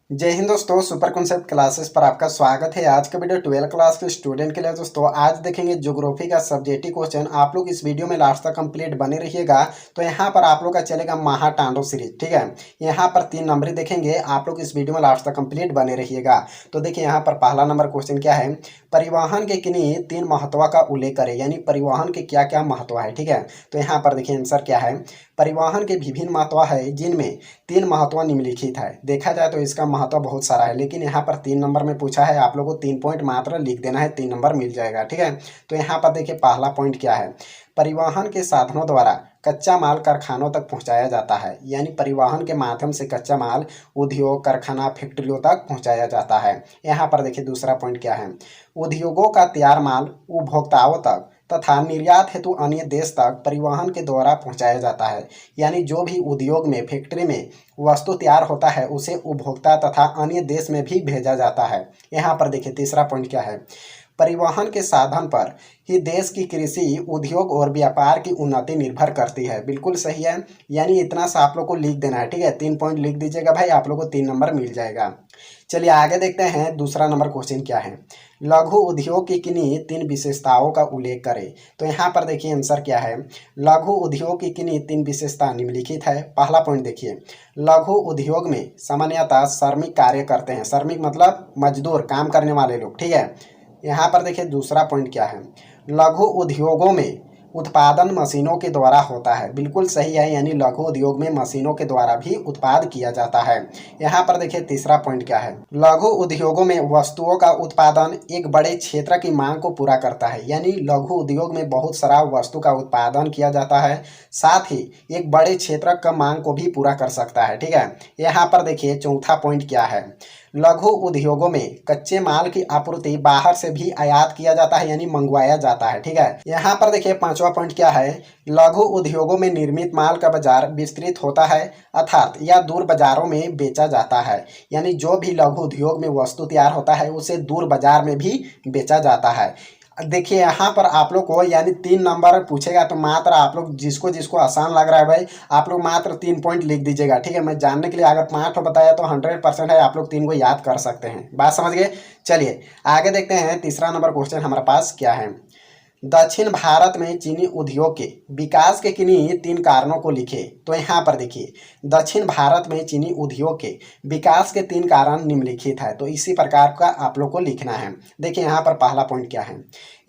जय हिंद दोस्तों, super concept classes पर आपका स्वागत है। आज का वीडियो 12th क्लास के स्टूडेंट के लिए दोस्तों। आज देखेंगे ज्योग्राफी का सब्जेक्टिव क्वेश्चन। आप लोग इस वीडियो में लास्ट तक कंप्लीट बने रहिएगा। तो यहाँ पर आप लोग का चलेगा महातांडव सीरीज, ठीक है। यहाँ पर 3 नंबर देखेंगे, आप लोग इस वीडियो में लास्ट तक कंप्लीट बने रहिएगा। तो देखिए यहाँ पर पहला नंबर क्वेश्चन क्या है, परिवहन के किन्हीं 3 महत्व का उल्लेख करें, यानी परिवहन के क्या क्या महत्व है, ठीक है। तो यहाँ पर देखिए आंसर क्या है, परिवहन के विभिन्न महत्व है जिनमें 3 महत्व निम्नलिखित है। देखा जाए तो इसका महत्व बहुत सारा है, लेकिन यहाँ पर 3 नंबर में पूछा है, आप लोगों को 3 पॉइंट मात्र लिख देना है, 3 नंबर मिल जाएगा, ठीक है। तो यहाँ पर देखिए पहला पॉइंट क्या है, परिवहन के साधनों द्वारा कच्चा माल कारखानों तक पहुंचाया जाता है, यानी परिवहन के माध्यम से कच्चा माल उद्योग कारखाना फैक्ट्रियों तक पहुंचाया जाता है। यहाँ पर देखिए दूसरा पॉइंट क्या है, उद्योगों का तैयार माल उपभोक्ताओं तक तथा निर्यात हेतु अन्य देश तक परिवहन के द्वारा पहुंचाया जाता है, यानी जो भी उद्योग में फैक्ट्री में वस्तु तैयार होता है उसे उपभोक्ता तथा अन्य देश में भी भेजा जाता है। यहाँ पर देखिए तीसरा पॉइंट क्या है, परिवहन के साधन पर ही देश की कृषि उद्योग और व्यापार की उन्नति निर्भर करती है। बिल्कुल सही है, यानी इतना सा आप लोग को लिख देना है, ठीक है। 3 पॉइंट लिख दीजिएगा भाई, आप लोग को 3 नंबर मिल जाएगा। चलिए आगे देखते हैं दूसरा नंबर क्वेश्चन क्या है, लघु उद्योग की किन्हीं 3 विशेषताओं का उल्लेख करें। तो यहाँ पर देखिए आंसर क्या है, लघु उद्योग की किन्हीं 3 विशेषता निम्नलिखित है। पहला पॉइंट देखिए, लघु उद्योग में सामान्यतः श्रमिक कार्य करते हैं, श्रमिक मतलब मजदूर, काम करने वाले लोग, ठीक है। यहाँ पर देखिए दूसरा पॉइंट क्या है, लघु उद्योगों में उत्पादन मशीनों के द्वारा होता है। बिल्कुल सही है, यानी लघु उद्योग में मशीनों के द्वारा भी उत्पाद किया जाता है। यहाँ पर देखिए तीसरा पॉइंट क्या है, लघु उद्योगों में वस्तुओं का उत्पादन एक बड़े क्षेत्र की मांग को पूरा करता है, यानी लघु उद्योग में बहुत सारा वस्तु का उत्पादन किया जाता है, साथ ही एक बड़े क्षेत्र का मांग को भी पूरा कर सकता है, ठीक है। यहाँ पर देखिए चौथा पॉइंट क्या है, लघु उद्योगों में कच्चे माल की आपूर्ति बाहर से भी आयात किया जाता है, यानी मंगवाया जाता है, ठीक है। यहाँ पर देखिए पांचवा पॉइंट क्या है, लघु उद्योगों में निर्मित माल का बाजार विस्तृत होता है, अर्थात या दूर बाजारों में बेचा जाता है, यानी जो भी लघु उद्योग में वस्तु तैयार होता है उसे दूर बाजार में भी बेचा जाता है। देखिए यहाँ पर आप लोग को यानी 3 नंबर पूछेगा, तो मात्र आप लोग जिसको जिसको आसान लग रहा है भाई, आप लोग मात्र 3 पॉइंट लिख दीजिएगा, ठीक है। मैं जानने के लिए अगर 5 बताया तो 100% है, आप लोग 3 को याद कर सकते हैं। बात समझ गए। चलिए आगे देखते हैं, तीसरा नंबर क्वेश्चन हमारे पास क्या है, दक्षिण भारत में चीनी उद्योग के विकास के किन्हीं 3 कारणों को लिखे। तो यहाँ पर देखिए, दक्षिण भारत में चीनी उद्योग के विकास के 3 कारण निम्नलिखित है, तो इसी प्रकार का आप लोग को लिखना है। देखिए यहाँ पर पहला पॉइंट क्या है,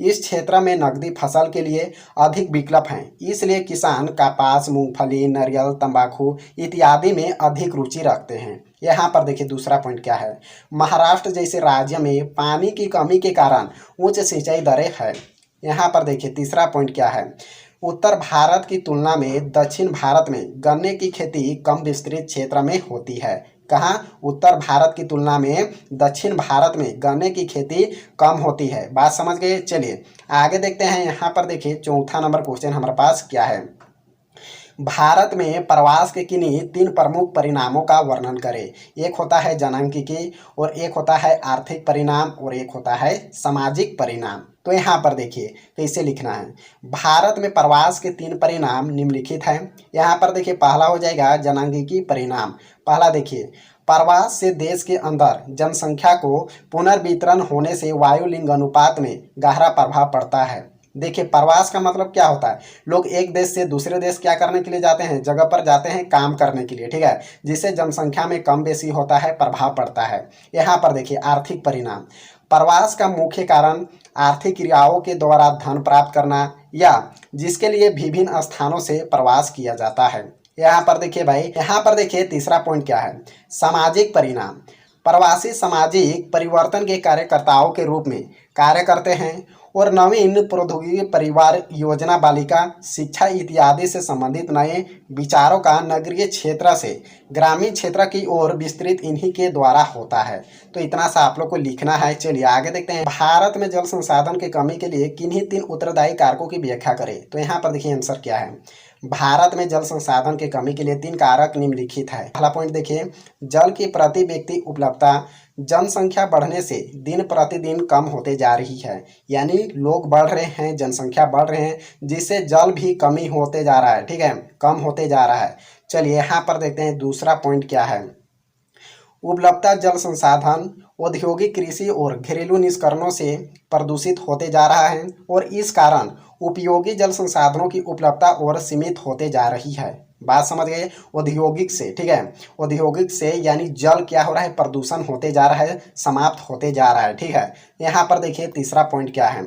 इस क्षेत्र में नकदी फसल के लिए अधिक विकल्प हैं, इसलिए किसान कपास, मूंगफली, नारियल, तंबाकू इत्यादि में अधिक रुचि रखते हैं। यहाँ पर देखिए दूसरा पॉइंट क्या है, महाराष्ट्र जैसे राज्य में पानी की कमी के कारण उच्च सिंचाई दरें है। यहाँ पर देखिए तीसरा पॉइंट क्या है, उत्तर भारत की तुलना में दक्षिण भारत में गन्ने की खेती कम विस्तृत क्षेत्र में होती है। कहाँ, उत्तर भारत की तुलना में दक्षिण भारत में गन्ने की खेती कम होती है। बात समझ गए। चलिए आगे देखते हैं, यहाँ पर देखिए चौथा नंबर क्वेश्चन हमारे पास क्या है, भारत में प्रवास के किन्हीं 3 प्रमुख परिणामों का वर्णन करें। एक होता है जनांकिकी, और एक होता है आर्थिक परिणाम, और एक होता है सामाजिक परिणाम। तो यहाँ पर देखिए कैसे लिखना है, भारत में प्रवास के 3 परिणाम निम्नलिखित हैं। यहाँ पर देखिए पहला हो जाएगा जनांगिकी परिणाम। पहला देखिए, प्रवास से देश के अंदर जनसंख्या को पुनर्वितरण होने से वायु लिंग अनुपात में गहरा प्रभाव पड़ता है। देखिए प्रवास का मतलब क्या होता है, लोग एक देश से दूसरे देश क्या करने के लिए जाते हैं, जगह पर जाते हैं काम करने के लिए, ठीक है, जिससे जनसंख्या में कम बेसी होता है, प्रभाव पड़ता है। यहाँ पर देखिए आर्थिक परिणाम, प्रवास का मुख्य कारण आर्थिक क्रियाओं के द्वारा धन प्राप्त करना, या जिसके लिए विभिन्न स्थानों से प्रवास किया जाता है। यहाँ पर देखिए भाई, यहाँ पर देखिए तीसरा पॉइंट क्या है, सामाजिक परिणाम, प्रवासी सामाजिक परिवर्तन के कार्यकर्ताओं के रूप में कार्य करते हैं और नवीन प्रौद्योगिकी, परिवार योजना, बालिका शिक्षा इत्यादि से संबंधित नए विचारों का नगरीय क्षेत्र से ग्रामीण क्षेत्र की ओर विस्तृत इन्हीं के द्वारा होता है। तो इतना सा आप लोग को लिखना है। चलिए आगे देखते हैं, भारत में जल संसाधन की कमी के लिए किन्हीं 3 उत्तरदायी कारकों की व्याख्या करें। तो यहाँ पर देखिए आंसर क्या है, भारत में जल संसाधन की कमी के लिए 3 कारक निम्नलिखित है। पहला पॉइंट देखिए, जल की प्रति व्यक्ति उपलब्धता जनसंख्या बढ़ने से दिन प्रतिदिन कम होते जा रही है, यानी लोग बढ़ रहे हैं, जनसंख्या बढ़ रहे हैं, जिससे जल भी कमी होते जा रहा है, ठीक है, कम होते जा रहा है। चलिए यहाँ पर देखते हैं दूसरा पॉइंट क्या है, उपलब्धता जल संसाधन औद्योगिक कृषि और घरेलू निष्करणों से प्रदूषित होते जा रहा है और इस कारण उपयोगी जल संसाधनों की उपलब्धता और सीमित होते जा रही है। बात समझ गए? औद्योगिक से, ठीक है, औद्योगिक से यानी जल क्या हो रहा है, प्रदूषण होते जा रहा है, समाप्त होते जा रहा है, ठीक है। यहाँ पर देखिए तीसरा पॉइंट क्या है,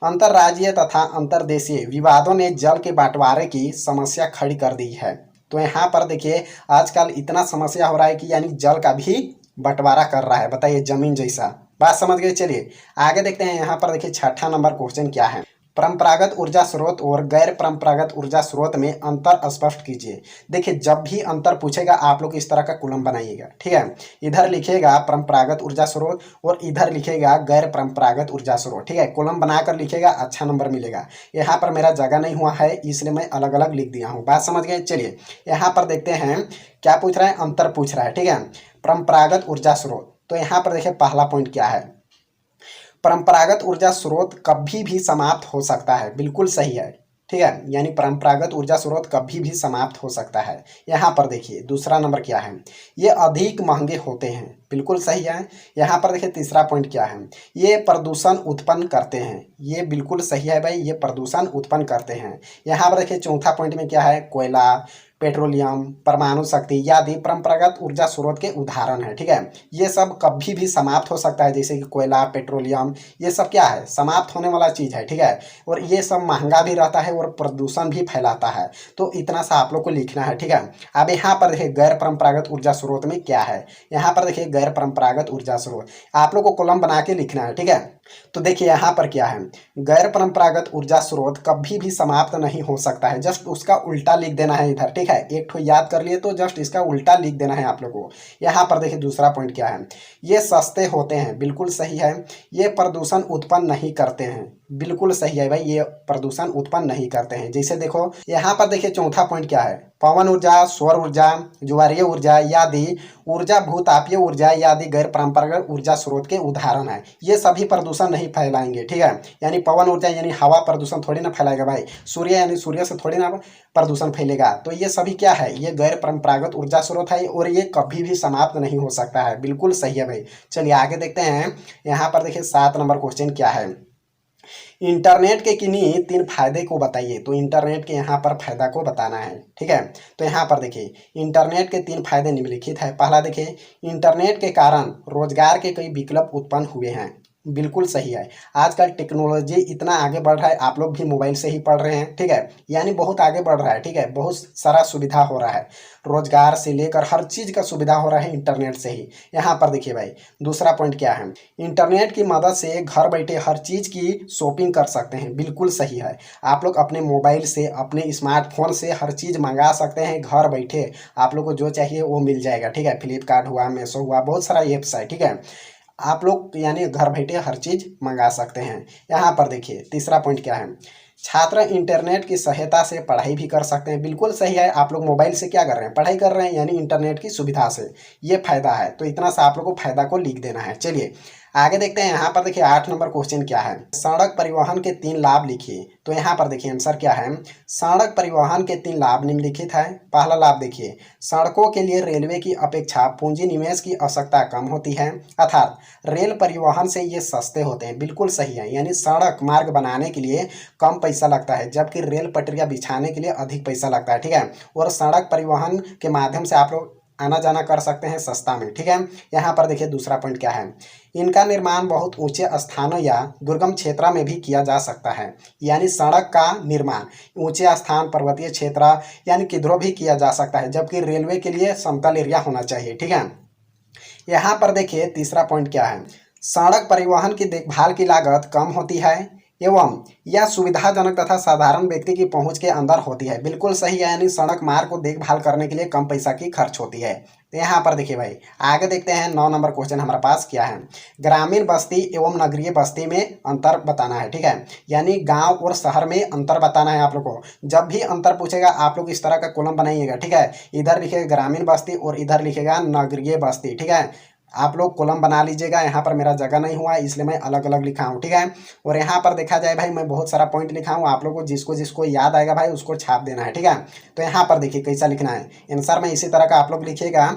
अंतर्राज्यीय तथा अंतर्देशीय विवादों ने जल के बंटवारे की समस्या खड़ी कर दी है। तो यहाँ पर देखिए आजकल इतना समस्या हो रहा है कि यानी जल का भी बंटवारा कर रहा है, बताइए, जमीन जैसा। बात समझ गए? चलिए आगे देखते हैं। यहाँ पर देखिए छठा नंबर क्वेश्चन क्या है, परंपरागत ऊर्जा स्रोत और गैर परंपरागत ऊर्जा स्रोत में अंतर स्पष्ट कीजिए। देखिए जब भी अंतर पूछेगा आप लोग इस तरह का कॉलम बनाइएगा, ठीक है। इधर लिखेगा परंपरागत ऊर्जा स्रोत और इधर लिखेगा गैर परंपरागत ऊर्जा स्रोत, ठीक है। कॉलम बनाकर लिखेगा, अच्छा नंबर मिलेगा। यहाँ पर मेरा जगह नहीं हुआ है इसलिए मैं अलग अलग लिख दिया हूँ। बात समझ गए? चलिए यहाँ पर देखते हैं क्या पूछ रहा है, अंतर पूछ रहा है, ठीक है। परंपरागत ऊर्जा स्रोत, तो यहाँ पर देखिए पहला पॉइंट क्या है, परंपरागत ऊर्जा स्रोत कभी भी समाप्त हो सकता है, बिल्कुल सही है, ठीक है। यानी परंपरागत ऊर्जा स्रोत कभी भी समाप्त हो सकता है। यहाँ पर देखिए दूसरा नंबर क्या है, ये अधिक महंगे होते हैं, बिल्कुल सही है। यहाँ पर देखिए तीसरा पॉइंट क्या है, ये प्रदूषण उत्पन्न करते हैं, ये बिल्कुल सही है भाई, ये प्रदूषण उत्पन्न करते हैं। यहाँ पर देखिए चौथा पॉइंट में क्या है, कोयला, पेट्रोलियम, परमाणु शक्ति आदि परंपरागत ऊर्जा स्रोत के उदाहरण है, ठीक है। ये सब कभी भी समाप्त हो सकता है, जैसे कि कोयला, पेट्रोलियम, ये सब क्या है, समाप्त होने वाला चीज़ है, ठीक है। और ये सब महंगा भी रहता है और प्रदूषण भी फैलाता है। तो इतना सा आप लोग को लिखना है, ठीक है। अब यहाँ पर देखिए गैर परंपरागत ऊर्जा स्रोत में क्या है, यहाँ पर देखिए गैर परंपरागत ऊर्जा स्रोत आप लोग को कॉलम बना के लिखना है, ठीक है। तो देखिए यहाँ पर क्या है, गैर परंपरागत ऊर्जा स्रोत कभी भी समाप्त नहीं हो सकता है, जस्ट उसका उल्टा लिख देना है इधर, ठीक है। एक ठो याद कर लिए तो जस्ट इसका उल्टा लिख देना है आप लोगों को। यहाँ पर देखिए दूसरा पॉइंट क्या है, ये सस्ते होते हैं, बिल्कुल सही है। ये प्रदूषण उत्पन्न नहीं करते हैं, बिल्कुल सही है भाई, ये प्रदूषण उत्पन्न नहीं करते हैं। जैसे देखो यहाँ पर देखिए चौथा पॉइंट क्या है, पवन ऊर्जा, सौर ऊर्जा, ज्वारीय ऊर्जा आदि ऊर्जा, भूतापीय ऊर्जा आदि गैर परंपरागत ऊर्जा स्रोत के उदाहरण है। ये सभी प्रदूषण नहीं फैलाएंगे, ठीक है। यानी पवन ऊर्जा यानी हवा प्रदूषण थोड़ी ना फैलाएगा भाई, सूर्य यानी सूर्य से थोड़ी ना प्रदूषण फैलेगा। तो ये सभी क्या है, ये गैर परंपरागत ऊर्जा स्रोत है और ये कभी भी समाप्त नहीं हो सकता है, बिल्कुल सही है भाई। चलिए आगे देखते हैं। यहाँ पर देखिए 7 नंबर क्वेश्चन क्या है, इंटरनेट के किन्हीं 3 फायदे को बताइए। तो इंटरनेट के यहाँ पर फायदा को बताना है, ठीक है। तो यहाँ पर देखिए इंटरनेट के 3 फायदे निम्नलिखित है। पहला देखिए, इंटरनेट के कारण रोजगार के कई विकल्प उत्पन्न हुए हैं, बिल्कुल सही है। आजकल टेक्नोलॉजी इतना आगे बढ़ रहा है, आप लोग भी मोबाइल से ही पढ़ रहे हैं, ठीक है। यानी बहुत आगे बढ़ रहा है, ठीक है, बहुत सारा सुविधा हो रहा है, रोजगार से लेकर हर चीज़ का सुविधा हो रहा है इंटरनेट से ही। यहाँ पर देखिए भाई दूसरा पॉइंट क्या है, इंटरनेट की मदद से घर बैठे हर चीज़ की शॉपिंग कर सकते हैं, बिल्कुल सही है। आप लोग अपने मोबाइल से, अपने स्मार्टफोन से हर चीज़ मंगा सकते हैं घर बैठे, आप लोग को जो चाहिए वो मिल जाएगा, ठीक है। फ्लिपकार्ट हुआ, मीशो हुआ, बहुत सारा ऐप्स है, ठीक है। आप लोग यानी घर बैठे हर चीज़ मंगा सकते हैं। यहाँ पर देखिए तीसरा पॉइंट क्या है, छात्र इंटरनेट की सहायता से पढ़ाई भी कर सकते हैं, बिल्कुल सही है। आप लोग मोबाइल से क्या कर रहे हैं, पढ़ाई कर रहे हैं, यानी इंटरनेट की सुविधा से, ये फायदा है। तो इतना सा आप लोग को फायदा को लिख देना है। चलिए आगे देखते हैं। यहाँ पर देखिए 8 नंबर क्वेश्चन क्या है, सड़क परिवहन के 3 लाभ लिखिए। तो यहाँ पर देखिए आंसर क्या है, सड़क परिवहन के 3 लाभ निम्नलिखित है। पहला लाभ देखिए, सड़कों के लिए रेलवे की अपेक्षा पूंजी निवेश की आवश्यकता कम होती है, अर्थात रेल परिवहन से ये सस्ते होते हैं, बिल्कुल सही है। यानी सड़क मार्ग बनाने के लिए कम पैसा लगता है, जबकि रेल पटरियां बिछाने के लिए अधिक पैसा लगता है, ठीक है। और सड़क परिवहन के माध्यम से आप लोग आना जाना कर सकते हैं सस्ता में, ठीक है। यहाँ पर देखिए दूसरा पॉइंट क्या है, इनका निर्माण बहुत ऊंचे स्थानों या दुर्गम क्षेत्र में भी किया जा सकता है। यानी सड़क का निर्माण ऊंचे स्थान, पर्वतीय क्षेत्र यानी किधरों भी किया जा सकता है, जबकि रेलवे के लिए समतल एरिया होना चाहिए, ठीक है। यहाँ पर देखिए तीसरा पॉइंट क्या है, सड़क परिवहन की देखभाल की लागत कम होती है एवं यह सुविधाजनक तथा साधारण व्यक्ति की पहुंच के अंदर होती है, बिल्कुल सही है। यानी सड़क मार्ग को देखभाल करने के लिए कम पैसा की खर्च होती है। तो यहाँ पर देखिए भाई आगे देखते हैं। 9 नंबर क्वेश्चन हमारे पास क्या है, ग्रामीण बस्ती एवं नगरीय बस्ती में अंतर बताना है, ठीक है। यानी गांव और शहर में अंतर बताना है आप लोग को। जब भी अंतर पूछेगा आप लोग इस तरह का कॉलम बनाइएगा, ठीक है। इधर लिखेगा ग्रामीण बस्ती और इधर लिखेगा नगरीय बस्ती, ठीक है। आप लोग कॉलम बना लीजिएगा। यहाँ पर मेरा जगह नहीं हुआ इसलिए मैं अलग अलग लिखा हूँ, ठीक है। और यहाँ पर देखा जाए भाई मैं बहुत सारा पॉइंट लिखा हूँ, आप लोग को जिसको जिसको याद आएगा भाई उसको छाप देना है, ठीक है। तो यहाँ पर देखिए कैसा लिखना है आंसर में इसी तरह का आप लोग लिखिएगा।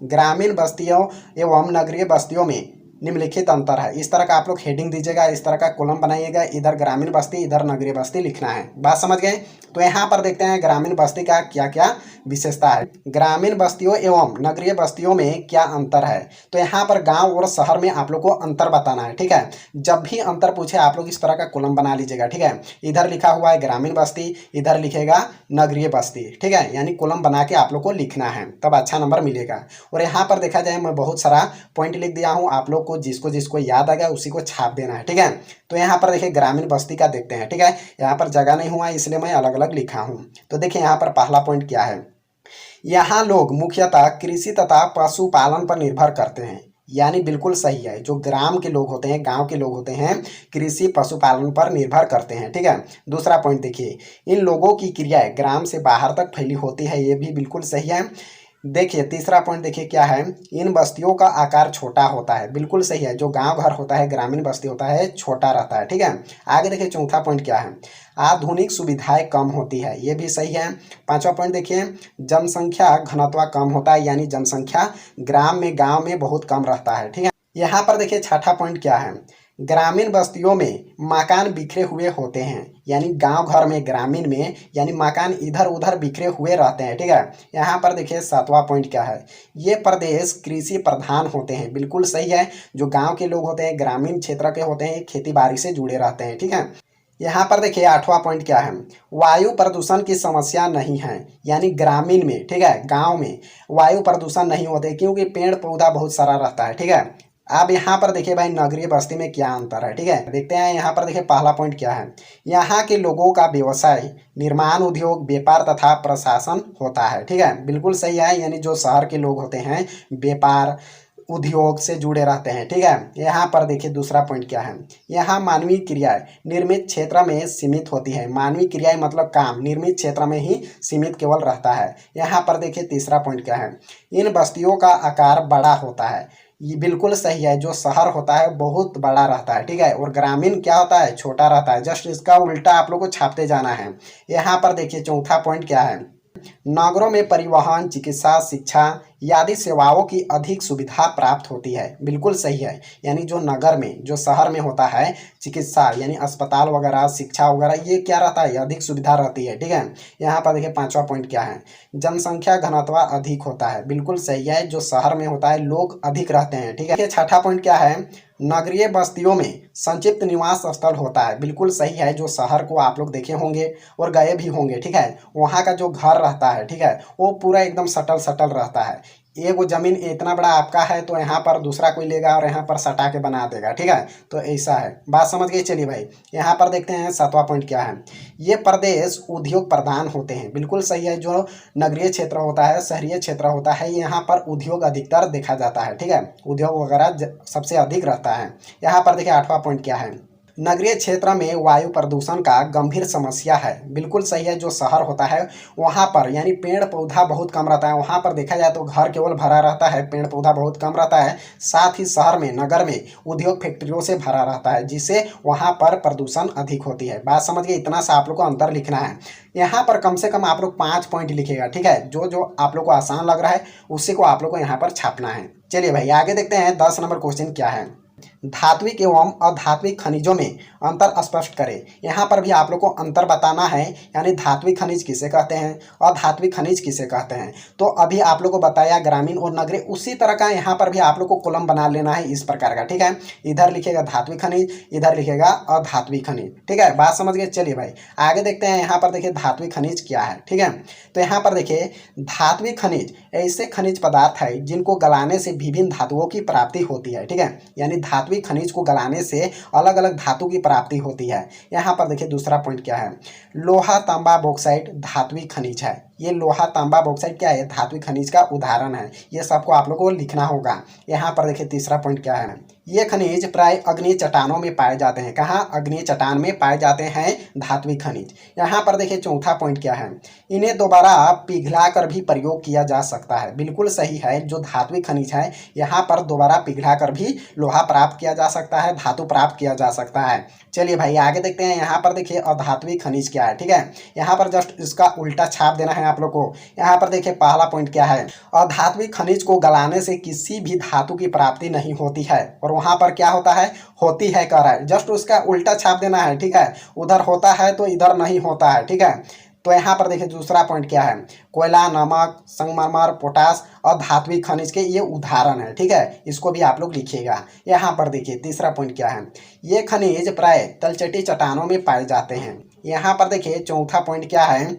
ग्रामीण बस्तियों एवं नगरीय बस्तियों में निम्नलिखित अंतर है, इस तरह का आप लोग हेडिंग दीजिएगा, इस तरह का कॉलम बनाइएगा। इधर ग्रामीण बस्ती इधर नगरीय बस्ती लिखना है, बात समझ गए। तो यहाँ पर देखते हैं ग्रामीण बस्ती का क्या क्या विशेषता है। ग्रामीण बस्तियों एवं नगरीय बस्तियों में क्या अंतर है, तो यहाँ पर गांव और शहर में आप लोग को अंतर बताना है, ठीक है। जब भी अंतर पूछे आप लोग इस तरह का कॉलम बना लीजिएगा, ठीक है। इधर लिखा हुआ है ग्रामीण बस्ती, इधर लिखेगा नगरीय बस्ती, ठीक है। यानी कॉलम बना के आप लोग को लिखना है, तब अच्छा नंबर मिलेगा। और यहाँ पर देखा जाए मैं बहुत सारा पॉइंट लिख दिया हूँ, आप लोग को जिसको जिसको याद आ गया उसी को छाप देना है, ठीक है। तो यहाँ पर देखिए ग्रामीण बस्ती का देखते हैं, ठीक है। यहाँ पर जगह नहीं हुआ इसलिए मैं अलग अलग लिखा हूँ। तो देखिए यहाँ पर पहला पॉइंट क्या है, यहाँ लोग मुख्यतः कृषि तथा पशुपालन पर निर्भर करते हैं, यानी बिल्कुल सही है। जो ग्राम के लोग होते हैं, गांव के लोग होते हैं, कृषि पशुपालन पर निर्भर करते हैं, ठीक है। दूसरा पॉइंट देखिए, इन लोगों की क्रियाएं ग्राम से बाहर तक फैली होती है, ये भी बिल्कुल सही है। देखिए तीसरा पॉइंट देखिए क्या है, इन बस्तियों का आकार छोटा होता है, बिल्कुल सही है। जो गांव घर होता है, ग्रामीण बस्ती होता है, छोटा रहता है, ठीक है। आगे देखिए चौथा पॉइंट क्या है, आधुनिक सुविधाएं कम होती है, ये भी सही है। पांचवा पॉइंट देखिए, जनसंख्या घनत्व कम होता है, यानी जनसंख्या ग्राम में गांव में बहुत कम रहता है, ठीक है। यहाँ पर देखिए छठा पॉइंट क्या है, ग्रामीण बस्तियों में मकान बिखरे हुए होते हैं, यानी गांव घर में ग्रामीण में यानी मकान इधर उधर बिखरे हुए रहते हैं, ठीक है। यहाँ पर देखिए सातवां पॉइंट क्या है, ये प्रदेश कृषि प्रधान होते हैं, बिल्कुल सही है। जो गांव के लोग होते हैं, ग्रामीण क्षेत्र के होते हैं, खेती बाड़ी से जुड़े रहते हैं, ठीक है। यहाँ पर देखिए आठवां पॉइंट क्या है, वायु प्रदूषण की समस्या नहीं है, यानी ग्रामीण में, ठीक है, गांव में वायु प्रदूषण नहीं होते क्योंकि पेड़ पौधा बहुत सारा रहता है, ठीक है। अब यहाँ पर देखिए भाई नगरीय बस्ती में क्या अंतर है, ठीक है। देखते हैं यहाँ पर देखिए पहला पॉइंट क्या है, यहाँ के लोगों का व्यवसाय निर्माण उद्योग व्यापार तथा प्रशासन होता है, ठीक है, बिल्कुल सही है। यानी जो शहर के लोग होते हैं व्यापार उद्योग से जुड़े रहते हैं, ठीक है। यहाँ पर देखिए दूसरा पॉइंट क्या है, यहाँ मानवीय क्रियाएं निर्मित क्षेत्र में सीमित होती है, मानवीय क्रियाएं मतलब काम निर्मित क्षेत्र में ही सीमित केवल रहता है। यहाँ पर देखिए तीसरा पॉइंट क्या है, इन बस्तियों का आकार बड़ा होता है, ये बिल्कुल सही है। जो शहर होता है बहुत बड़ा रहता है, ठीक है, और ग्रामीण क्या होता है, छोटा रहता है। जस्ट इसका उल्टा आप लोग को छापते जाना है। यहाँ पर देखिए चौथा पॉइंट क्या है, नगरों में परिवहन चिकित्सा शिक्षा आदि सेवाओं की अधिक सुविधा प्राप्त होती है, बिल्कुल सही है। यानी जो नगर में जो शहर में होता है चिकित्सा यानी अस्पताल वगैरह शिक्षा वगैरह ये क्या रहता है, अधिक सुविधा रहती है, ठीक है। यहाँ पर देखिए पांचवा पॉइंट क्या है, जनसंख्या घनत्व अधिक होता है, बिल्कुल सही है। जो शहर में होता है लोग अधिक रहते हैं, ठीक है। छठा पॉइंट क्या है, नगरीय बस्तियों में संक्षिप्त निवास स्थल होता है, बिल्कुल सही है। जो शहर को आप लोग देखे होंगे और गए भी होंगे, ठीक है, वहाँ का जो घर रहता है, ठीक है, वो पूरा एकदम सटल सटल रहता है। एक वो जमीन इतना बड़ा आपका है तो यहाँ पर दूसरा कोई लेगा और यहाँ पर सटा के बना देगा, ठीक है। तो ऐसा है, बात समझ गए। चलिए भाई यहाँ पर देखते हैं सातवां पॉइंट क्या है, ये प्रदेश उद्योग प्रधान होते हैं, बिल्कुल सही है। जो नगरीय क्षेत्र होता है शहरीय क्षेत्र होता है यहाँ पर उद्योग अधिकतर देखा जाता है, ठीक है, उद्योग वगैरह सबसे अधिक रहता है। यहाँ पर देखिए आठवां पॉइंट क्या है, नगरीय क्षेत्र में वायु प्रदूषण का गंभीर समस्या है, बिल्कुल सही है। जो शहर होता है वहाँ पर यानी पेड़ पौधा बहुत कम रहता है, वहाँ पर देखा जाए तो घर केवल भरा रहता है, पेड़ पौधा बहुत कम रहता है। साथ ही शहर में नगर में उद्योग फैक्ट्रियों से भरा रहता है जिससे वहाँ पर प्रदूषण अधिक होती है। बात समझ गए, इतना सा आप लोग को अंतर लिखना है। यहाँ पर कम से कम आप लोग 5 पॉइंट लिखेगा, ठीक है। जो जो आप लोग को आसान लग रहा है उसी को आप लोग को यहाँ पर छापना है। चलिए भाई आगे देखते हैं 10 नंबर क्वेश्चन क्या है, धात्विक एवं अधात्विक खनिजों में अंतर स्पष्ट करें। यहाँ पर भी आप लोग को अंतर बताना है, यानी धात्विक खनिज किसे कहते हैं अधात्विक खनिज किसे कहते हैं। तो अभी आप लोग को बताया ग्रामीण और नगरीय, उसी तरह का यहाँ पर भी आप लोग को कॉलम बना लेना है इस प्रकार का, ठीक है। इधर लिखेगा धात्विक खनिज, इधर लिखेगा अधात्विक खनिज, ठीक है, बात समझ गए। चलिए भाई आगे देखते हैं, यहाँ पर देखिए धात्विक खनिज क्या है, ठीक है। तो यहाँ पर देखिए धात्विक खनिज ऐसे खनिज पदार्थ है जिनको गलाने से विभिन्न धातुओं की प्राप्ति होती है, ठीक है। यानी धात्विक खनिज को गलाने से अलग अलग धातु की प्राप्ति होती है। यहाँ पर देखिए दूसरा पॉइंट क्या है, लोहा तांबा बॉक्साइट धात्विक खनिज है, ये लोहा तांबा बॉक्साइट क्या है, धात्विक खनिज का उदाहरण है। ये सबको आप लोगों को लिखना होगा। यहाँ पर देखिए तीसरा पॉइंट क्या है, ये खनिज प्राय अग्नीय चट्टानों में पाए जाते हैं। कहाँ, अग्नीय चट्टान में पाए जाते हैं धात्विक खनिज। यहाँ पर देखिए चौथा पॉइंट क्या है, इन्हें दोबारा पिघला कर भी प्रयोग किया जा सकता है। बिल्कुल सही है, जो धात्विक खनिज है यहाँ पर दोबारा पिघला कर भी लोहा प्राप्त किया जा सकता है, धातु प्राप्त किया जा सकता है। चलिए भाई आगे देखते हैं। यहाँ पर देखिए अधात्विक खनिज क्या है, ठीक है। यहाँ पर जस्ट इसका उल्टा छाप देना है आप लोग को। यहाँ पर देखिए पहला पॉइंट क्या है, अधात्विक खनिज को गलाने से किसी भी धातु की प्राप्ति नहीं होती है, और वहाँ पर क्या होता है, होती है कह रहा है। जस्ट उसका उल्टा छाप देना है, ठीक है। उधर होता है तो इधर नहीं होता है, ठीक है। तो यहाँ पर देखिए दूसरा पॉइंट क्या है, कोयला, नमक, संगमरमर, पोटास और धात्विक खनिज के ये उदाहरण है, ठीक है। इसको भी आप लोग लिखिएगा। यहाँ पर देखिए तीसरा पॉइंट क्या है, ये खनिज प्राय तलचटी चट्टानों में पाए जाते हैं। यहाँ पर देखिए चौथा पॉइंट क्या है,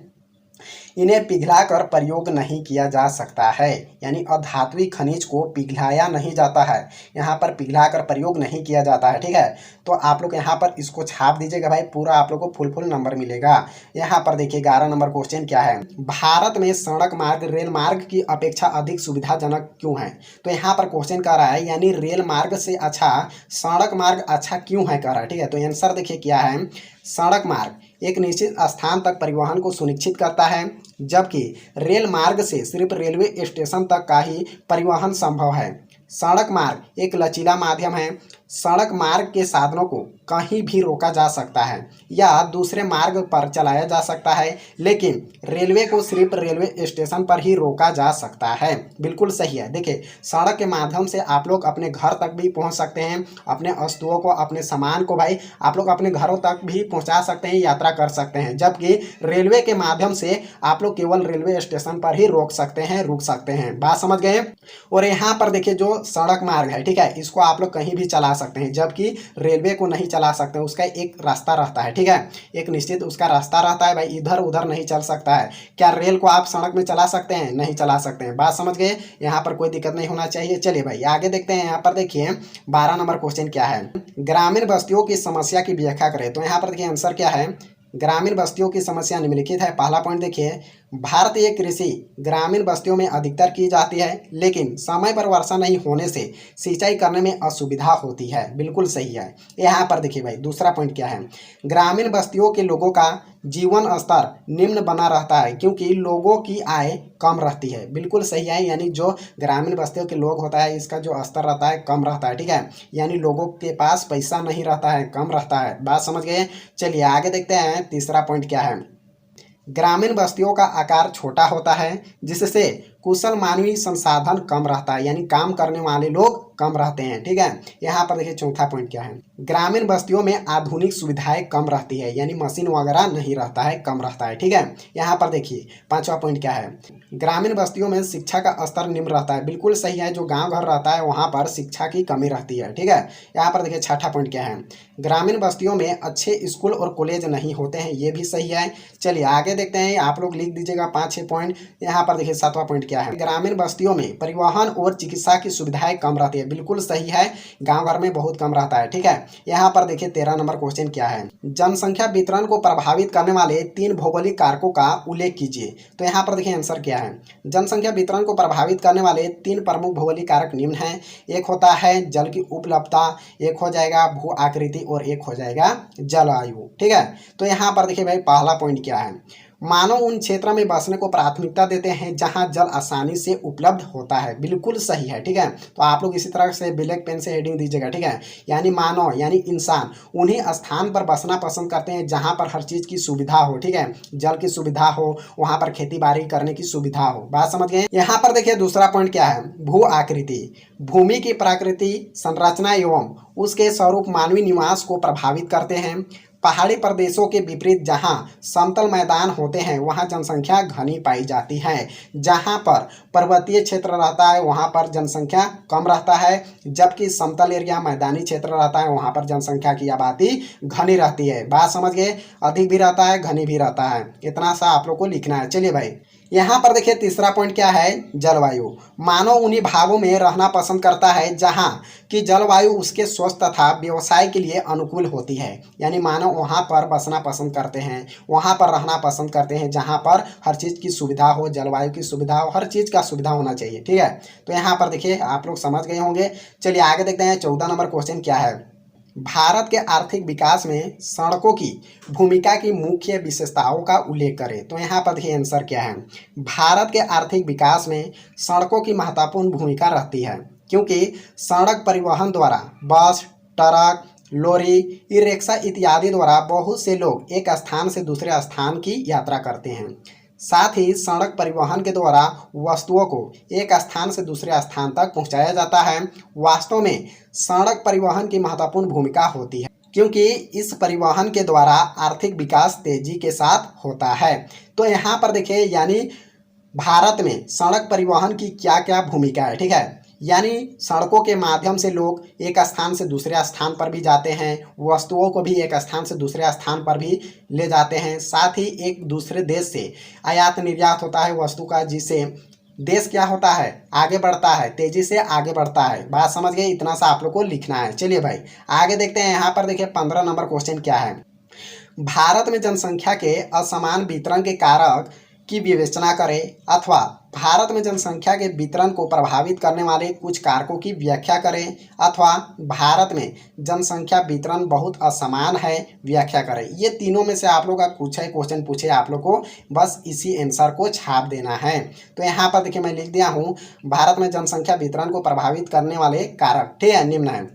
इन्हें पिघलाकर प्रयोग नहीं किया जा सकता है, यानी अधात्विक खनिज को पिघलाया नहीं जाता है, यहाँ पर पिघलाकर प्रयोग नहीं किया जाता है, ठीक है। तो आप लोग यहाँ पर इसको छाप दीजिएगा भाई, पूरा आप लोग को फुल नंबर मिलेगा। यहाँ पर देखिए 11 नंबर क्वेश्चन क्या है, भारत में सड़क मार्ग रेल मार्ग की अपेक्षा अधिक सुविधाजनक क्यों है। तो यहाँ पर क्वेश्चन कह रहा है यानी रेल मार्ग से अच्छा सड़क मार्ग अच्छा क्यों है कह रहा है, ठीक है। तो आंसर देखिए क्या है, सड़क मार्ग एक निश्चित स्थान तक परिवहन को सुनिश्चित करता है, जबकि रेल मार्ग से सिर्फ रेलवे स्टेशन तक का ही परिवहन संभव है। सड़क मार्ग एक लचीला माध्यम है, सड़क मार्ग के साधनों को कहीं भी रोका जा सकता है या दूसरे मार्ग पर चलाया जा सकता है, लेकिन रेलवे को सिर्फ रेलवे स्टेशन पर ही रोका जा सकता है। बिल्कुल सही है। देखिए सड़क के माध्यम से आप लोग अपने घर तक भी पहुंच सकते हैं, अपने वस्तुओं को, अपने सामान को भाई आप लोग अपने घरों तक भी पहुंचा सकते हैं, यात्रा कर सकते हैं, जबकि रेलवे के माध्यम से आप लोग केवल रेलवे स्टेशन पर ही रोक सकते हैं, रुक सकते हैं। बात समझ गए। और यहाँ पर देखिए जो सड़क मार्ग है, ठीक है, इसको आप लोग कहीं भी चला सकते हैं, जबकि रेलवे को नहीं चला सकते। उसका एक रास्ता रहता है, ठीक है, एक निश्चित उसका रास्ता रहता है भाई, इधर उधर नहीं चल सकता है। क्या रेल को आप सड़क में चला सकते हैं, नहीं चला सकते हैं। बात समझ गए, यहाँ पर कोई दिक्कत नहीं होना चाहिए। चलिए भाई आगे देखते हैं। यहाँ पर देखिए 12 नंबर क्वेश्चन क्या है, ग्रामीण बस्तियों की समस्या की व्याख्या करें। तो यहाँ पर देखिए आंसर क्या है, ग्रामीण बस्तियों की समस्या निम्नलिखित है। पहला पॉइंट देखिए, भारतीय कृषि ग्रामीण बस्तियों में अधिकतर की जाती है, लेकिन समय पर वर्षा नहीं होने से सिंचाई करने में असुविधा होती है। बिल्कुल सही है। यहाँ पर देखिए भाई दूसरा पॉइंट क्या है, ग्रामीण बस्तियों के लोगों का जीवन स्तर निम्न बना रहता है क्योंकि लोगों की आय कम रहती है। बिल्कुल सही है, यानी जो ग्रामीण बस्तियों के लोग होता है इसका जो स्तर रहता है कम रहता है, ठीक है, यानी लोगों के पास पैसा नहीं रहता है, कम रहता है। बात समझ गए। चलिए आगे देखते हैं। तीसरा पॉइंट क्या है, ग्रामीण बस्तियों का आकार छोटा होता है जिससे कुशल मानवीय संसाधन कम रहता है, यानी काम करने वाले लोग कम रहते हैं, ठीक है। यहाँ पर देखिए चौथा पॉइंट क्या है, ग्रामीण बस्तियों में आधुनिक सुविधाएं कम रहती है, यानी मशीन वगैरह नहीं रहता है, कम रहता है, ठीक है। यहाँ पर देखिए पांचवा पॉइंट क्या है, ग्रामीण बस्तियों में शिक्षा का स्तर निम्न रहता है। बिल्कुल सही है, जो गाँव घर रहता है वहाँ पर शिक्षा की कमी रहती है, ठीक है। यहाँ पर देखिए छठा पॉइंट क्या है, ग्रामीण बस्तियों में अच्छे स्कूल और कॉलेज नहीं होते हैं। ये भी सही है। चलिए आगे देखते हैं, आप लोग लिख दीजिएगा 5-6 पॉइंट। यहाँ पर देखिए सातवां पॉइंट क्या है, ग्रामीण बस्तियों में परिवहन और चिकित्सा की सुविधाएं कम रहती है। बिल्कुल सही है, गांव घर में बहुत कम रहता है, ठीक है। यहाँ पर देखिए 13 नंबर क्वेश्चन क्या है, जनसंख्या वितरण को प्रभावित करने वाले 3 भौगोलिक कारकों का उल्लेख कीजिए। तो यहाँ पर देखिए आंसर क्या है, जनसंख्या वितरण को प्रभावित करने वाले 3 प्रमुख भौगोलिक कारक निम्न हैं। एक होता है जल की उपलब्धता, एक हो जाएगा भू आकृति और एक हो जाएगा जलवायु, ठीक है। तो यहाँ पर देखिए भाई पहला पॉइंट क्या है, मानव उन क्षेत्रों में बसने को प्राथमिकता देते हैं जहां जल आसानी से उपलब्ध होता है। बिल्कुल सही है, ठीक है। तो आप लोग इसी तरह से ब्लैक पेन से हेडिंग दीजिएगा, ठीक है। यानी मानव यानी इंसान उन्हीं स्थान पर बसना पसंद करते हैं जहां पर हर चीज़ की सुविधा हो, ठीक है, जल की सुविधा हो, वहां पर खेती बाड़ी करने की सुविधा हो। बात समझ गए। यहाँ पर देखिए दूसरा पॉइंट क्या है, भू आकृति, भूमि की प्रकृति, संरचना एवं उसके स्वरूप मानवीय निवास को प्रभावित करते हैं। पहाड़ी प्रदेशों के विपरीत जहां समतल मैदान होते हैं वहां जनसंख्या घनी पाई जाती है, जहां पर पर्वतीय क्षेत्र रहता है वहां पर जनसंख्या कम रहता है, जबकि समतल एरिया मैदानी क्षेत्र रहता है वहां पर जनसंख्या की आबादी घनी रहती है। बात समझ गए, अधिक भी रहता है घनी भी रहता है। इतना सा आप लोग को लिखना है। चलिए भाई यहाँ पर देखिए तीसरा पॉइंट क्या है, जलवायु। मानव उन्हीं भागों में रहना पसंद करता है जहाँ की जलवायु उसके स्वस्थ तथा व्यवसाय के लिए अनुकूल होती है। यानी मानव वहाँ पर बसना पसंद करते हैं, वहाँ पर रहना पसंद करते हैं जहाँ पर हर चीज़ की सुविधा हो, जलवायु की सुविधा हो, हर चीज़ का सुविधा होना चाहिए। ठीक है, तो यहाँ पर देखिए आप लोग समझ गए होंगे। चलिए आगे देखते हैं 14 नंबर क्वेश्चन क्या है। भारत के आर्थिक विकास में सड़कों की भूमिका की मुख्य विशेषताओं का उल्लेख करें। तो यहाँ पर देखिए आंसर क्या है। भारत के आर्थिक विकास में सड़कों की महत्वपूर्ण भूमिका रहती है, क्योंकि सड़क परिवहन द्वारा बस, ट्रक, लॉरी, ई रिक्शा इत्यादि द्वारा बहुत से लोग एक स्थान से दूसरे स्थान की यात्रा करते हैं। साथ ही सड़क परिवहन के द्वारा वस्तुओं को एक स्थान से दूसरे स्थान तक पहुंचाया जाता है। वास्तव में सड़क परिवहन की महत्वपूर्ण भूमिका होती है, क्योंकि इस परिवहन के द्वारा आर्थिक विकास तेजी के साथ होता है। तो यहाँ पर देखिए यानी भारत में सड़क परिवहन की क्या क्या भूमिका है। ठीक है, यानी सड़कों के माध्यम से लोग एक स्थान से दूसरे स्थान पर भी जाते हैं, वस्तुओं को भी एक स्थान से दूसरे स्थान पर भी ले जाते हैं। साथ ही एक दूसरे देश से आयात निर्यात होता है वस्तु का, जिससे देश क्या होता है, आगे बढ़ता है, तेजी से आगे बढ़ता है। बात समझ गए, इतना सा आप लोग को लिखना है। चलिए भाई आगे देखते हैं। यहाँ पर देखिए 15 नंबर क्वेश्चन क्या है। भारत में जनसंख्या के असमान वितरण के कारक की विवेचना करें, अथवा भारत में जनसंख्या के वितरण को प्रभावित करने वाले कुछ कारकों की व्याख्या करें, अथवा भारत में जनसंख्या वितरण बहुत असमान है, व्याख्या करें। ये तीनों में से आप लोग का कुछ है क्वेश्चन पूछे, आप लोग को बस इसी आंसर को छाप देना है। तो यहाँ पर देखिए मैं लिख दिया हूँ, भारत में जनसंख्या वितरण को प्रभावित करने वाले कारक, ठीक है, निम्न है।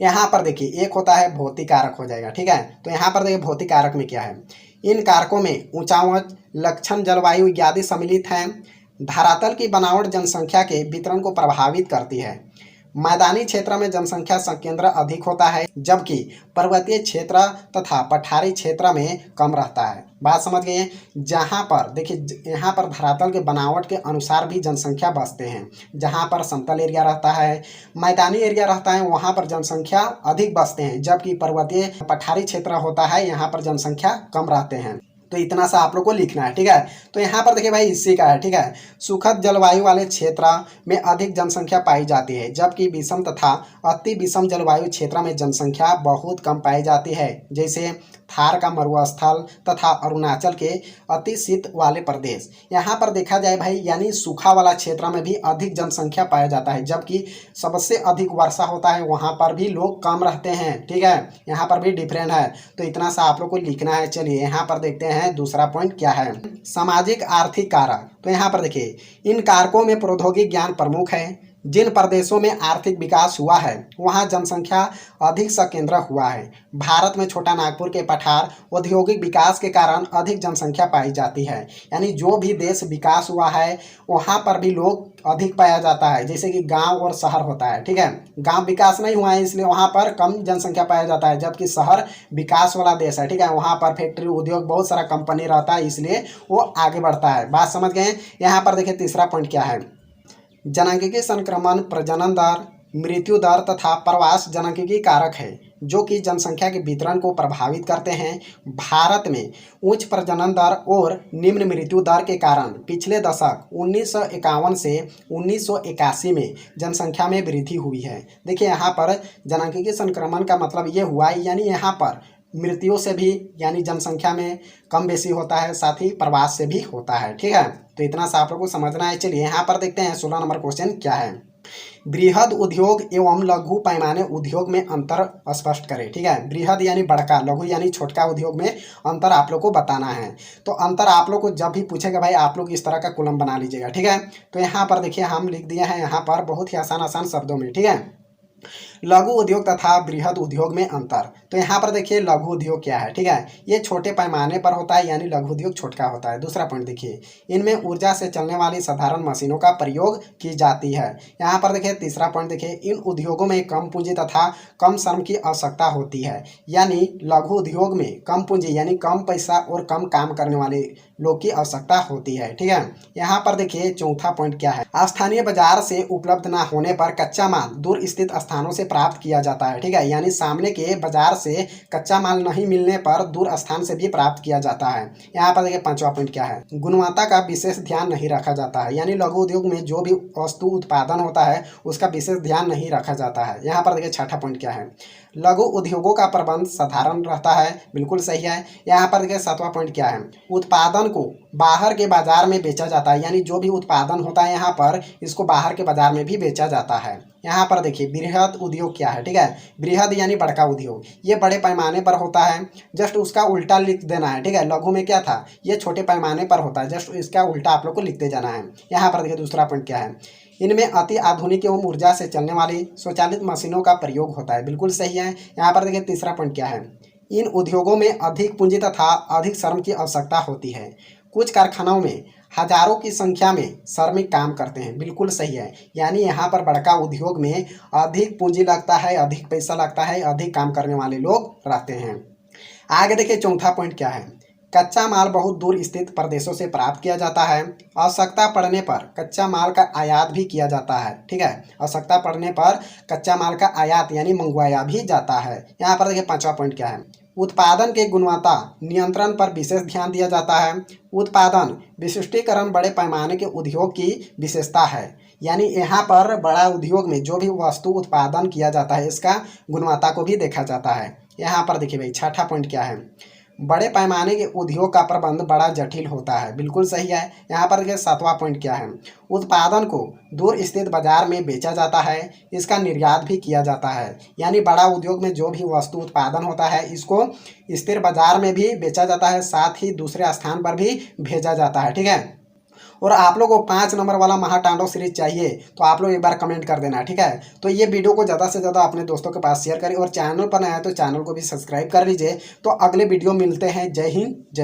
यहाँ पर देखिए एक होता है भौतिक कारक हो जाएगा। ठीक है, तो यहाँ पर देखिए भौतिक कारक में क्या है। इन कारकों में ऊंचाई, लक्षण, जलवायु इत्यादि सम्मिलित हैं। धरातल की बनावट जनसंख्या के वितरण को प्रभावित करती है। मैदानी क्षेत्र में जनसंख्या संकेंद्र अधिक होता है, जबकि पर्वतीय क्षेत्र तथा पठारी क्षेत्र में कम रहता है। बात समझ गए। जहाँ पर देखिए यहाँ पर धरातल के बनावट के अनुसार भी जनसंख्या बसते हैं। जहाँ पर समतल एरिया रहता है, मैदानी एरिया रहता है, वहाँ पर जनसंख्या अधिक बसते हैं, जबकि पर्वतीय पठारी क्षेत्र होता है, यहाँ पर जनसंख्या कम रहते हैं। तो इतना सा आप लोग को लिखना है। ठीक है, तो यहाँ पर देखिए भाई इसी का है। ठीक है, सुखद जलवायु वाले क्षेत्र में अधिक जनसंख्या पाई जाती है, जबकि विषम तथा अति विषम जलवायु क्षेत्र में जनसंख्या बहुत कम पाई जाती है, जैसे थार का मरुस्थल तथा अरुणाचल के अति शीत वाले प्रदेश। यहाँ पर देखा जाए भाई यानी सूखा वाला क्षेत्र में भी अधिक जनसंख्या पाया जाता है, जबकि सबसे अधिक वर्षा होता है वहाँ पर भी लोग कम रहते हैं। ठीक है, यहाँ पर भी डिफरेंट है। तो इतना सा आप लोग को लिखना है। चलिए यहाँ पर देखते हैं दूसरा पॉइंट क्या है, सामाजिक आर्थिक कारक। तो यहाँ पर देखिए इन कारकों में प्रौद्योगिक ज्ञान प्रमुख है। जिन प्रदेशों में आर्थिक विकास हुआ है वहाँ जनसंख्या अधिक संकेंद्र हुआ है। भारत में छोटा नागपुर के पठार औद्योगिक विकास के कारण अधिक जनसंख्या पाई जाती है। यानी जो भी देश विकास हुआ है वहाँ पर भी लोग अधिक पाया जाता है, जैसे कि गांव और शहर होता है। ठीक है, गांव विकास नहीं हुआ है इसलिए वहाँ पर कम जनसंख्या पाया जाता है, जबकि शहर विकास वाला देश है। ठीक है, वहाँ पर फैक्ट्री, उद्योग, बहुत सारा कंपनी रहता है, इसलिए वो आगे बढ़ता है। बात समझ गए। यहाँ पर देखिए तीसरा पॉइंट क्या है, जननांगिक संक्रमण, प्रजनन दर, मृत्यु दर तथा प्रवास जननांगिक कारक है जो कि जनसंख्या के वितरण को प्रभावित करते हैं। भारत में उच्च प्रजनन दर और निम्न मृत्यु दर के कारण पिछले दशक 1951 से 1981 में जनसंख्या में वृद्धि हुई है। देखिए यहाँ पर जननांगिक संक्रमण का मतलब ये हुआ यानी यहाँ पर मृत्यु से भी यानी जनसंख्या में कम बेसी होता है, साथ ही प्रवास से भी होता है। ठीक है, तो इतना सा आप लोग को समझना है। चलिए यहाँ पर देखते हैं 16 नंबर क्वेश्चन क्या है, बृहद उद्योग एवं लघु पैमाने उद्योग में अंतर स्पष्ट करें। ठीक है, बृहद यानी बड़का, लघु यानी छोटका उद्योग में अंतर आप लोग को बताना है। तो अंतर आप लोग को जब भी पूछेगा भाई आप लोग इस तरह का कॉलम बना लीजिएगा। ठीक है, तो यहाँ पर देखिए हम लिख दिए हैं यहाँ पर बहुत ही आसान आसान शब्दों में। ठीक है, लघु उद्योग तथा बृहद उद्योग में अंतर। तो यहाँ पर देखिए लघु उद्योग क्या है। ठीक है, ये छोटे पैमाने पर होता है, यानी लघु उद्योग छोटका होता है। दूसरा पॉइंट देखिए, इनमें ऊर्जा से चलने वाली साधारण मशीनों का प्रयोग की जाती है। यहाँ पर देखिए तीसरा पॉइंट देखिए, इन उद्योगों में कम पूंजी तथा कम श्रम की आवश्यकता होती है। यानी लघु उद्योग में कम पूंजी यानी कम पैसा और कम काम करने वाले लोग की आवश्यकता होती है। ठीक है, यहाँ पर देखिए चौथा पॉइंट क्या है, स्थानीय बाजार से उपलब्ध न होने पर कच्चा माल दूर स्थित स्थान स्थानों से प्राप्त किया जाता है। ठीक है, यानी सामने के बाजार से कच्चा माल नहीं मिलने पर दूर स्थान से भी प्राप्त किया जाता है। यहाँ पर देखिए पांचवा पॉइंट क्या है, गुणवत्ता का विशेष ध्यान नहीं रखा जाता है। यानी लघु उद्योग में जो भी वस्तु उत्पादन होता है उसका विशेष ध्यान नहीं रखा जाता है। यहाँ पर देखिए छठा पॉइंट क्या है, लघु उद्योगों का प्रबंध साधारण रहता है। बिल्कुल सही है। यहाँ पर देखिए सातवां पॉइंट क्या है, उत्पादन को बाहर के बाजार में बेचा जाता है। यानी जो भी उत्पादन होता है यहाँ पर इसको बाहर के बाजार में भी बेचा जाता है। यहाँ पर देखिए बृहद उद्योग क्या है। ठीक है, बृहद यानी बड़का उद्योग, ये बड़े पैमाने पर होता है। जस्ट उसका उल्टा लिख देना है। ठीक है, लघु में क्या था, ये छोटे पैमाने पर होता है, जस्ट इसका उल्टा आप लोग को लिखते जाना है। यहाँ पर देखिए दूसरा पॉइंट क्या है, इनमें अति आधुनिक एवं ऊर्जा से चलने वाली स्वचालित मशीनों का प्रयोग होता है। बिल्कुल सही है। यहाँ पर देखिए तीसरा पॉइंट क्या है, इन उद्योगों में अधिक पूंजी तथा अधिक श्रम की आवश्यकता होती है। कुछ कारखानों में हजारों की संख्या में श्रमिक काम करते हैं। बिल्कुल सही है। यानी यहाँ पर बड़का उद्योग में अधिक पूंजी लगता है, अधिक पैसा लगता है, अधिक काम करने वाले लोग रहते हैं। आगे देखिए चौथा पॉइंट क्या है, कच्चा माल बहुत दूर स्थित प्रदेशों से प्राप्त किया जाता है। आवश्यकता पड़ने पर कच्चा माल का आयात भी किया जाता है। ठीक है, आवश्यकता पड़ने पर कच्चा माल का आयात यानी मंगवाया भी जाता है। यहाँ पर देखिए पांचवा पॉइंट क्या है, उत्पादन के गुणवत्ता नियंत्रण पर विशेष ध्यान दिया जाता है। उत्पादन विशिष्टीकरण बड़े पैमाने के उद्योग की विशेषता है। यानी यहाँ पर बड़ा उद्योग में जो भी वस्तु उत्पादन किया जाता है इसका गुणवत्ता को भी देखा जाता है। यहाँ पर देखिए भाई छठा पॉइंट क्या है, बड़े पैमाने के उद्योग का प्रबंध बड़ा जटिल होता है। बिल्कुल सही है। यहाँ पर देखिए सातवां पॉइंट क्या है, उत्पादन को दूर स्थित बाजार में बेचा जाता है, इसका निर्यात भी किया जाता है। यानी बड़ा उद्योग में जो भी वस्तु उत्पादन होता है इसको स्थिर बाजार में भी बेचा जाता है, साथ ही दूसरे स्थान पर भी भेजा जाता है। ठीक है, और आप लोग को 5 नंबर वाला महातांडव सीरीज चाहिए तो आप लोग एक बार कमेंट कर देना। ठीक है, तो ये वीडियो को ज़्यादा से ज़्यादा अपने दोस्तों के पास शेयर करें और चैनल पर नया है तो चैनल को भी सब्सक्राइब कर लीजिए। तो अगले वीडियो मिलते हैं। जय हिंद, जय भारत।